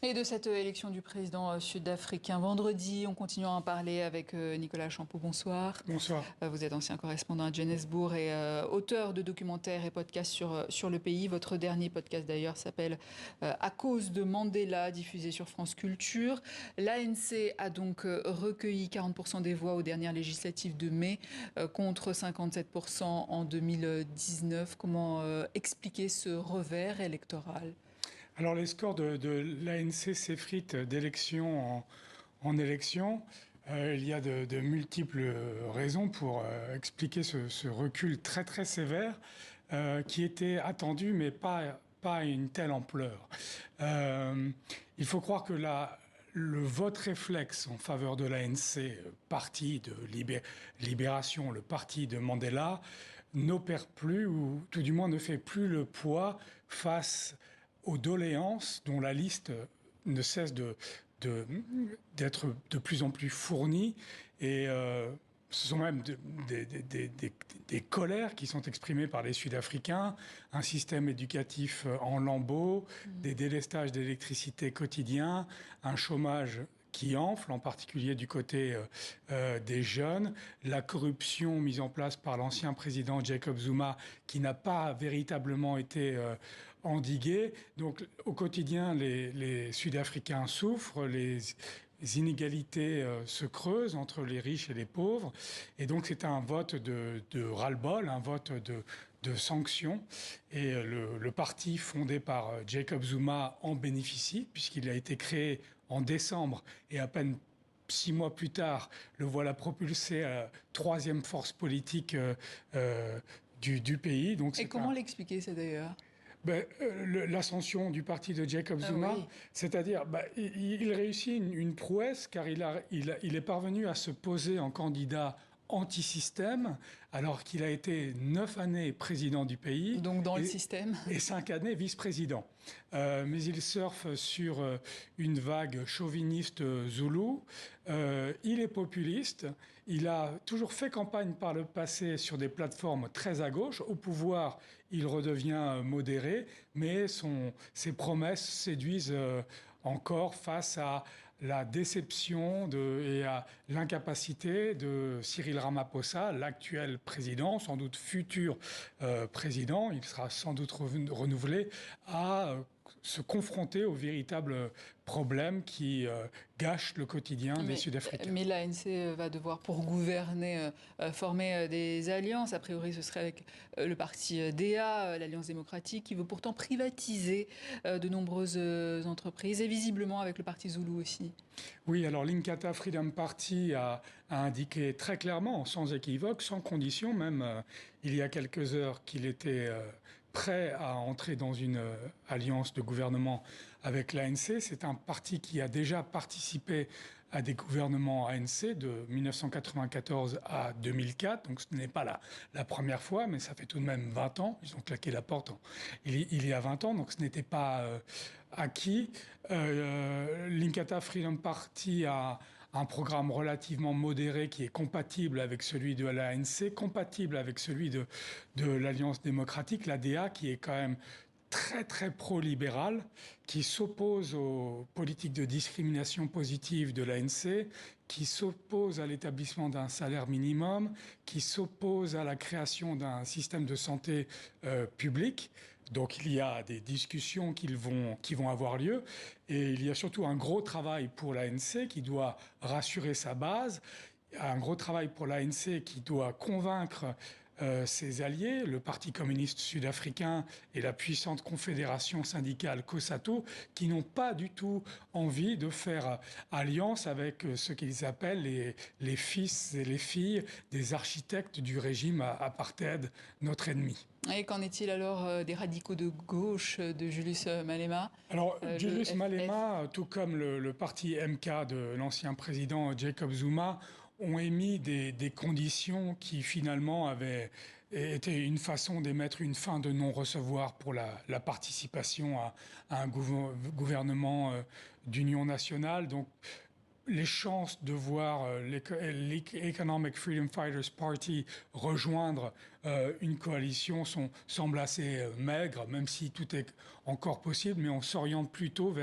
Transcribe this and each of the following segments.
Et de cette élection du président sud-africain vendredi, on continue à en parler avec Nicolas Champeau. Bonsoir. Bonsoir. Vous êtes ancien correspondant à Johannesburg et auteur de documentaires et podcasts sur le pays. Votre dernier podcast d'ailleurs s'appelle À cause de Mandela, diffusé sur France Culture. L'ANC a donc recueilli 40% des voix aux dernières législatives de mai, contre 57% en 2019. Comment expliquer ce revers électoral ? Alors les scores de l'ANC s'effritent d'élection en élection. Il y a de multiples raisons pour expliquer ce recul très très sévère qui était attendu mais pas à une telle ampleur. Il faut croire que le vote réflexe en faveur de l'ANC, parti de libération, le parti de Mandela, n'opère plus ou tout du moins ne fait plus le poids face aux doléances dont la liste ne cesse d'être de plus en plus fournie et ce sont même des colères qui sont exprimées par les Sud-Africains, un système éducatif en lambeaux, des délestages d'électricité quotidiens, un chômage qui enfle, en particulier du côté des jeunes, la corruption mise en place par l'ancien président Jacob Zuma qui n'a pas véritablement été endiguée. Donc au quotidien, les Sud-Africains souffrent, les inégalités se creusent entre les riches et les pauvres. Et donc c'est un vote de ras-le-bol, un vote de sanctions. Et le parti fondé par Jacob Zuma en bénéficie, puisqu'il a été créé en décembre et à peine 6 mois plus tard, le voilà propulsé à la troisième force politique du pays. Donc, et comment l'expliquer, ça d'ailleurs ? L'ascension du parti de Jacob Zuma, oui. c'est-à-dire il réussit une prouesse car il est parvenu à se poser en candidat anti-système, alors qu'il a été 9 années président du pays. Donc dans le système. Et 5 années vice-président. Mais il surfe sur une vague chauviniste zoulou. Il est populiste. Il a toujours fait campagne par le passé sur des plateformes très à gauche. Au pouvoir, il redevient modéré, mais ses promesses séduisent encore face à la déception et à l'incapacité de Cyril Ramaphosa, l'actuel président, sans doute futur président, il sera sans doute renouvelé, à se confronter aux véritables problèmes qui gâchent le quotidien des Sud-Africains. Mais l'ANC va devoir, pour gouverner, former des alliances. A priori, ce serait avec le parti DA, l'Alliance démocratique, qui veut pourtant privatiser de nombreuses entreprises, et visiblement avec le parti Zoulou aussi. Oui, alors l'Inkatha Freedom Party a indiqué très clairement, sans équivoque, sans condition, même il y a quelques heures, qu'il était prêt à entrer dans une alliance de gouvernement avec l'ANC. C'est un parti qui a déjà participé à des gouvernements ANC de 1994 à 2004. Donc ce n'est pas la première fois, mais ça fait tout de même 20 ans. Ils ont claqué la porte il y a 20 ans, donc ce n'était pas acquis. L'Inkatha Freedom Party a un programme relativement modéré qui est compatible avec celui de l'ANC, compatible avec celui de l'Alliance démocratique, l'ADA, qui est quand même très très pro-libéral, qui s'oppose aux politiques de discrimination positive de l'ANC, qui s'oppose à l'établissement d'un salaire minimum, qui s'oppose à la création d'un système de santé public. Donc il y a des discussions qui vont avoir lieu, et il y a surtout un gros travail pour l'ANC qui doit rassurer sa base, un gros travail pour l'ANC qui doit convaincre ses alliés, le Parti communiste sud-africain et la puissante confédération syndicale COSATU, qui n'ont pas du tout envie de faire alliance avec ce qu'ils appellent les fils et les filles des architectes du régime apartheid, notre ennemi. Et qu'en est-il alors des radicaux de gauche de Julius Malema ? Alors, Julius Malema, tout comme le parti MK de l'ancien président Jacob Zuma, ont émis des conditions qui finalement avaient été une façon d'émettre une fin de non-recevoir pour la participation à un gouvernement d'union nationale. Donc, les chances de voir l'Economic Freedom Fighters Party rejoindre une coalition semble assez maigre, même si tout est encore possible, mais on s'oriente plutôt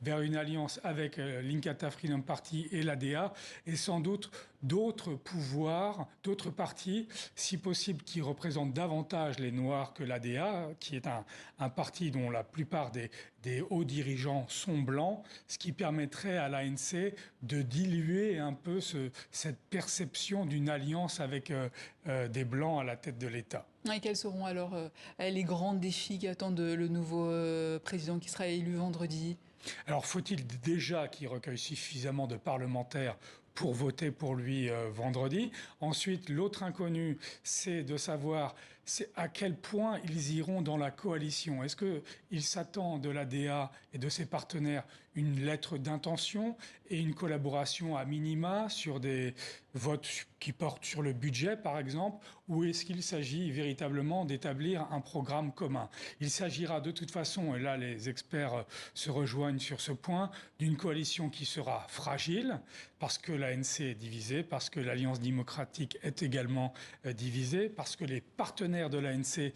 vers une alliance avec l'Inkatha Freedom Party et l'ADA, et sans doute d'autres pouvoirs, d'autres partis, si possible qui représentent davantage les Noirs que l'ADA, qui est un parti dont la plupart des hauts dirigeants sont blancs, ce qui permettrait à l'ANC de diluer un peu cette perception d'une alliance avec des blancs à la tête de l'État. Et quels seront alors les grands défis qu'attendent le nouveau président qui sera élu vendredi ? Alors faut-il déjà qu'il recueille suffisamment de parlementaires pour voter pour lui vendredi. Ensuite, l'autre inconnu, c'est de savoir à quel point ils iront dans la coalition. Est-ce qu'il s'attend de l'ADA et de ses partenaires une lettre d'intention et une collaboration à minima sur des votes qui portent sur le budget, par exemple, ou est-ce qu'il s'agit véritablement d'établir un programme commun ? Il s'agira de toute façon, et là les experts se rejoignent sur ce point, d'une coalition qui sera fragile, parce que l'ANC est divisée, parce que l'Alliance démocratique est également divisée, parce que les partenaires de l'ANC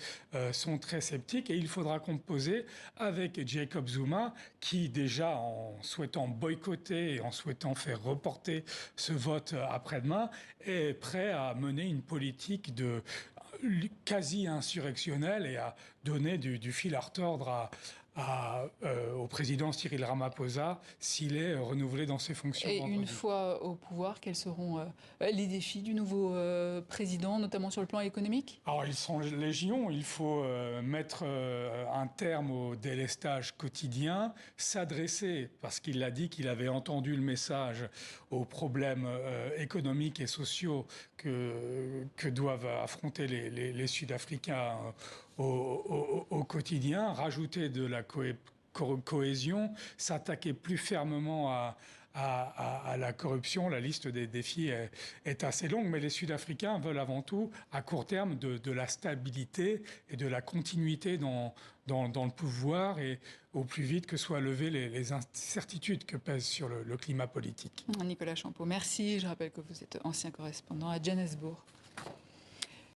sont très sceptiques, et il faudra composer avec Jacob Zuma, qui déjà en souhaitant boycotter et en souhaitant faire reporter ce vote après-demain, est prêt à mener une politique de quasi-insurrectionnelle et à donner du fil à retordre au président Cyril Ramaphosa s'il est renouvelé dans ses fonctions. Et une fois au pouvoir, quels seront les défis du nouveau président, notamment sur le plan économique ? Alors ils sont légion, il faut mettre un terme au délestage quotidien, s'adresser, parce qu'il a dit qu'il avait entendu le message aux problèmes économiques et sociaux que doivent affronter les Sud-Africains au quotidien, rajouter de la cohésion, s'attaquer plus fermement à la corruption. La liste des défis est assez longue, mais les Sud-Africains veulent avant tout, à court terme, de la stabilité et de la continuité dans le pouvoir et au plus vite que soient levées les incertitudes que pèsent sur le climat politique. Nicolas Champeau, merci. Je rappelle que vous êtes ancien correspondant à Johannesburg.